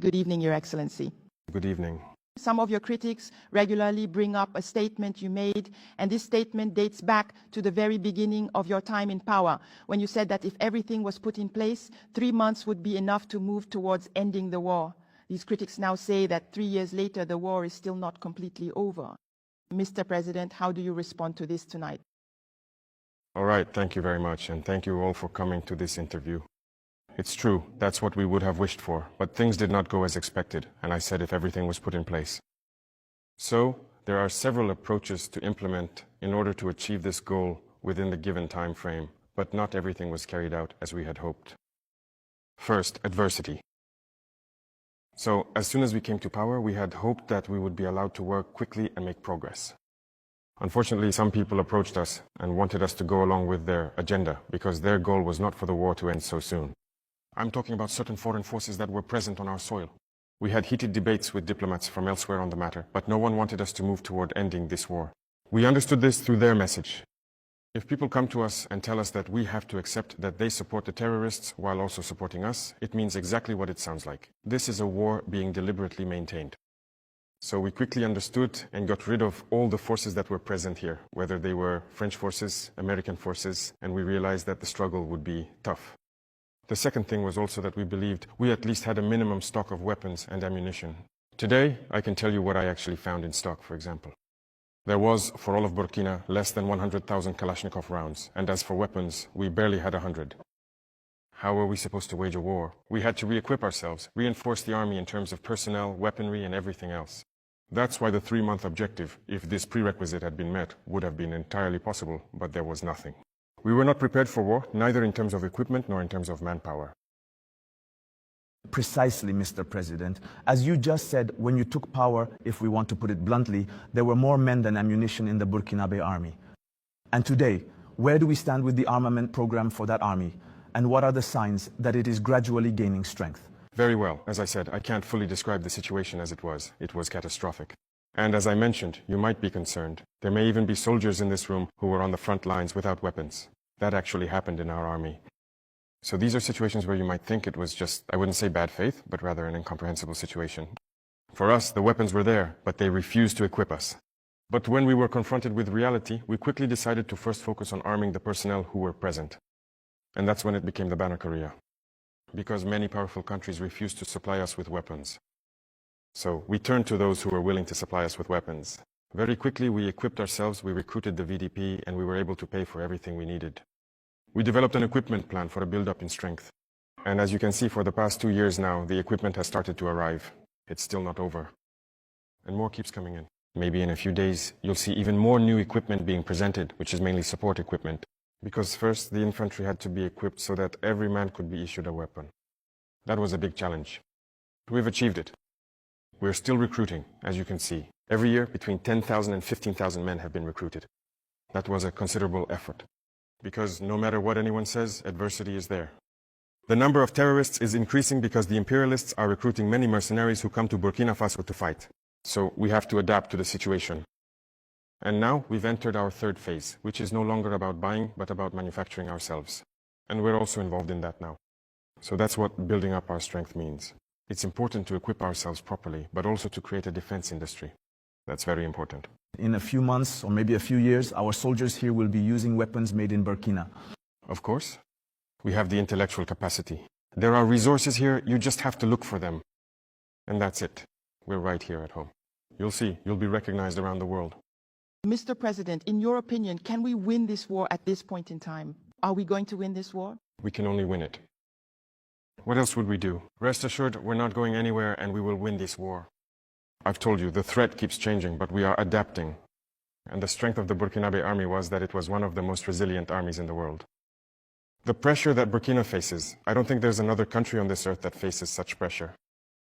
Good evening, Your Excellency. Good evening. Some of your critics regularly bring up a statement you made, and this statement dates back to the very beginning of your time in power, when you said that if everything was put in place, 3 months would be enough to move towards ending the war. These critics now say that 3 years later, the war is still not completely over. Mr. President, how do you respond to this tonight? All right, thank you very much, and thank you all for coming to this interview. It's true, that's what we would have wished for, but things did not go as expected, and I said if everything was put in place. So, there are several approaches to implement in order to achieve this goal within the given time frame, but not everything was carried out as we had hoped. First, adversity. So, as soon as we came to power, we had hoped that we would be allowed to work quickly and make progress. Unfortunately, some people approached us and wanted us to go along with their agenda because their goal was not for the war to end so soon. I'm talking about certain foreign forces that were present on our soil. We had heated debates with diplomats from elsewhere on the matter, but no one wanted us to move toward ending this war. We understood this through their message. If people come to us and tell us that we have to accept that they support the terrorists while also supporting us, it means exactly what it sounds like. This is a war being deliberately maintained. So we quickly understood and got rid of all the forces that were present here, whether they were French forces, American forces, and we realized that the struggle would be tough. The second thing was also that we believed we at least had a minimum stock of weapons and ammunition. Today, I can tell you what I actually found in stock, for example. There was, for all of Burkina, less than 100,000 Kalashnikov rounds, and as for weapons, we barely had 100. How were we supposed to wage a war? We had to re-equip ourselves, reinforce the army in terms of personnel, weaponry, and everything else. That's why the 3-month objective, if this prerequisite had been met, would have been entirely possible, but there was nothing. We were not prepared for war, neither in terms of equipment nor in terms of manpower. Precisely, Mr. President. As you just said, when you took power, if we want to put it bluntly, there were more men than ammunition in the Burkinabe army. And today, where do we stand with the armament program for that army? And what are the signs that it is gradually gaining strength? Very well. As I said, I can't fully describe the situation as it was. It was catastrophic. And as I mentioned, you might be concerned. There may even be soldiers in this room who were on the front lines without weapons. That actually happened in our army. So these are situations where you might think it was just, I wouldn't say bad faith, but rather an incomprehensible situation. For us, the weapons were there, but they refused to equip us. But when we were confronted with reality, we quickly decided to first focus on arming the personnel who were present. And that's when it became the banner Korea. Because many powerful countries refused to supply us with weapons. So we turned to those who were willing to supply us with weapons. Very quickly, we equipped ourselves, we recruited the VDP, and we were able to pay for everything we needed. We developed an equipment plan for a build-up in strength. And as you can see, for the past 2 years now, the equipment has started to arrive. It's still not over. And more keeps coming in. Maybe in a few days, you'll see even more new equipment being presented, which is mainly support equipment. Because first, the infantry had to be equipped so that every man could be issued a weapon. That was a big challenge. We've achieved it. We're still recruiting, as you can see. Every year, between 10,000 and 15,000 men have been recruited. That was a considerable effort. Because no matter what anyone says, adversity is there. The number of terrorists is increasing because the imperialists are recruiting many mercenaries who come to Burkina Faso to fight. So we have to adapt to the situation. And now we've entered our third phase, which is no longer about buying, but about manufacturing ourselves. And we're also involved in that now. So that's what building up our strength means. It's important to equip ourselves properly, but also to create a defense industry. That's very important. In a few months, or maybe a few years, our soldiers here will be using weapons made in Burkina. Of course. We have the intellectual capacity. There are resources here, you just have to look for them. And that's it. We're right here at home. You'll see, you'll be recognized around the world. Mr. President, in your opinion, can we win this war at this point in time? Are we going to win this war? We can only win it. What else would we do? Rest assured, we're not going anywhere and we will win this war. I've told you, the threat keeps changing, but we are adapting. And the strength of the Burkinabe army was that it was one of the most resilient armies in the world. The pressure that Burkina faces, I don't think there's another country on this earth that faces such pressure.